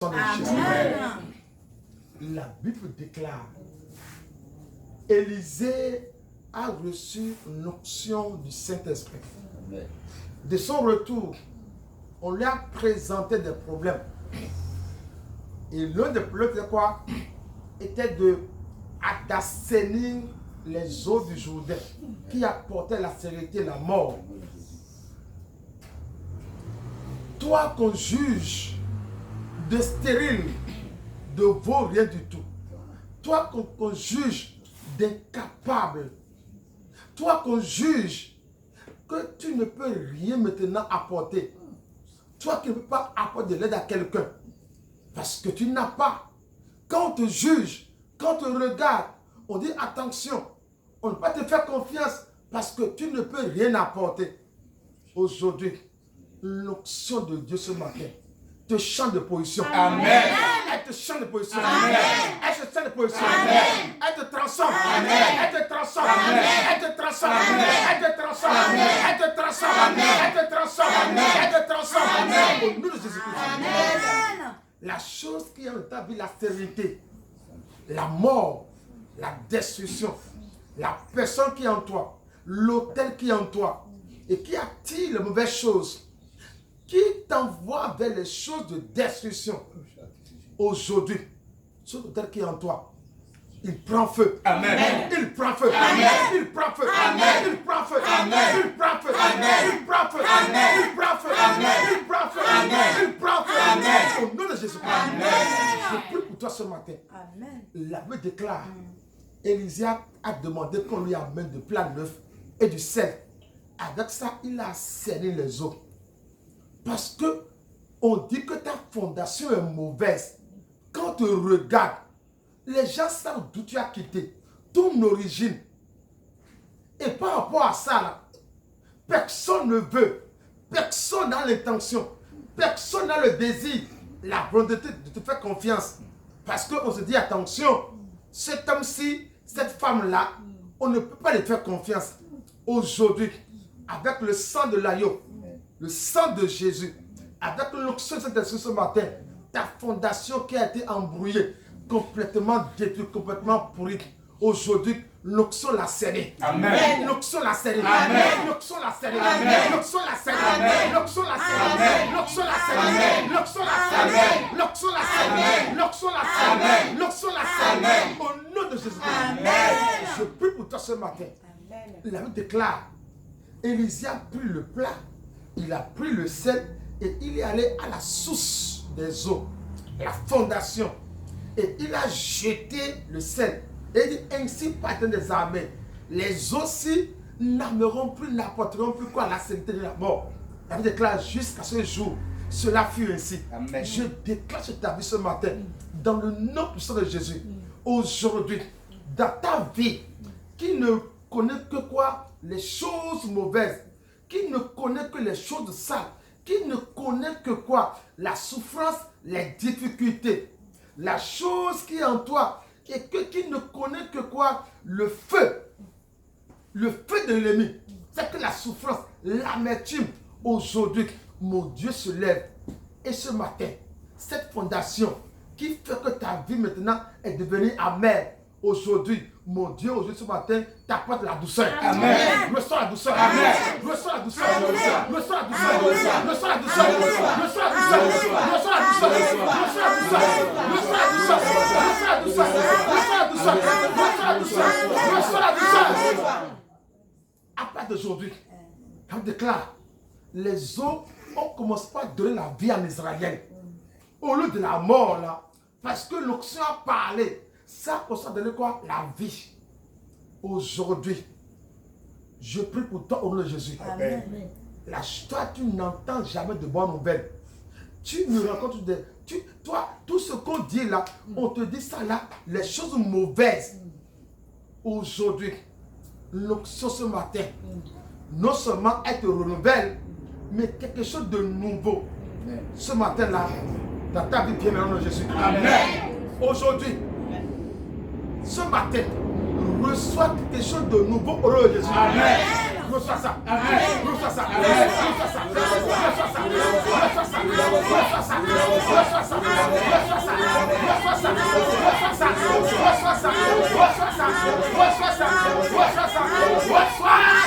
Amen. La Bible déclare, Élisée a reçu l'onction du Saint-Esprit. De son retour, on lui a présenté des problèmes. Et l'un des problèmes, c'était quoi? Était d'assainir les eaux du Jourdain, qui apportaient la sérénité, la mort. Toi qu'on juge de stérile, de vaut rien du tout. Toi qu'on juge d'incapable. Toi qu'on juge que tu ne peux rien maintenant apporter. Toi qui ne peux pas apporter de l'aide à quelqu'un. Parce que tu n'as pas. Quand on te juge, quand on te regarde, on dit attention, on ne peut pas te faire confiance parce que tu ne peux rien apporter. Aujourd'hui, l'onction de Dieu ce matin te change de position. Amen. Elle te change de position. Amen. Elle te change de position. Amen. Elle te transforme. Amen. Elle te transforme. Amen. Elle te transforme. Amen. Elle te transforme. Amen. Elle te transforme. Amen. Elle te transforme. Amen. Elle te transforme. Amen. Au nom de Jésus-Christ. Amen. La chose qui est en ta vie, la stérilité, la mort, la destruction, la personne qui est en toi, l'autel qui est en toi et qui attire les mauvaises choses, qui t'envoie vers les choses de destruction. Aujourd'hui, ce autel qui est en toi, il prend feu. Amen. Il prend feu. Amen. Il prend feu. Amen. Il prend feu. Amen. Il prend feu. Amen. Il prend feu. Amen. Il prend feu. Amen. Il prend feu. Amen. Il prend feu. Amen. Au nom de Jésus-Christ. Je prie pour toi ce matin. Amen. La Bible déclare, Élisée a demandé qu'on lui amène de plat neuf et du sel. Avec ça, il a assaini les eaux. Parce que on dit que ta fondation est mauvaise. Quand tu regardes, les gens savent d'où tu as quitté, ton origine. Et par rapport à ça, là, personne ne veut, personne n'a l'intention, personne n'a le désir, la volonté de te faire confiance. Parce qu'on se dit, attention, cet homme-ci, cette femme-là, on ne peut pas les faire confiance. Aujourd'hui, avec le sang de l'agneau, le sang de Jésus, avec l'onction de Saint-Esprit ce matin, ta fondation qui a été embrouillée, complètement détruite, complètement pourrie, aujourd'hui, l'onction l'a scellée. Amen. L'onction l'a scellée. Amen. L'onction l'a scellée. Amen. L'onction l'a scellée. Amen. L'onction l'a scellée. Amen. L'onction l'a scellée. Amen. L'onction l'a scellée. Amen. L'onction l'a scellée. Amen. L'onction l'a scellée. Amen. L'onction l'a scellée. Amen. Au nom de Jésus-Christ. Amen. Je prie pour toi ce matin. La Bible déclare, Élisée a pris le plat, il a pris le sel et il est allé à la source des eaux, la fondation, et il a jeté le sel. Et il dit, ainsi partent des armées. Les aussi n'aimeront plus, n'apporteront plus quoi? La sainteté de la mort. La Bible déclare jusqu'à ce jour, cela fut ainsi. Amen. Je déclare sur ta vie ce matin, dans le nom puissant de Jésus, aujourd'hui, dans ta vie, qui ne connaît que quoi? Les choses mauvaises, qui ne connaît que les choses sales, qui ne connaît que quoi? La souffrance, les difficultés. La chose qui est en toi, et qui ne connaît que quoi? Le feu de l'ennemi. C'est que la souffrance, l'amertume. Aujourd'hui, mon Dieu se lève. Et ce matin, cette fondation qui fait que ta vie maintenant est devenue amère. Aujourd'hui, mon Dieu, aujourd'hui, ce matin, t'apporte la douceur. Amen. Reçois la douceur. Amen. Reçois la douceur. Amen. Reçois la douceur. Amen. Reçois la douceur. Reçois la douceur. Reçois la douceur. Reçois la douceur. Reçois la douceur. Reçois la douceur. Reçois la douceur. Reçois la douceur. Reçois la douceur. À partir d'aujourd'hui, on déclare, les eaux, on commence pas à donner la vie en Israël. Au lieu de la mort, là, parce que l'onction a parlé. Ça, on s'est donné quoi? La vie. Aujourd'hui, je prie pour toi au nom de Jésus. Amen. Toi, tu n'entends jamais de bonnes nouvelles. Tu ne rencontres des... Toi, tout ce qu'on dit là, on te dit ça là, les choses mauvaises. Aujourd'hui, l'onction ce matin, non seulement elle te renouvelle, mais quelque chose de nouveau. Ce matin-là, dans ta vie, bien au nom de Jésus. Amen. Aujourd'hui, ce matin, reçois quelque chose de nouveau au nom de Jésus. Amen. Reçois ça. Reçois ça. Reçois ça. Reçois ça. Reçois ça. Reçois ça. Reçois ça. Reçois ça. Reçois ça. Reçois ça. Reçois ça. Reçois ça. Reçois ça. Reçois ça. Reçois ça. Reçois.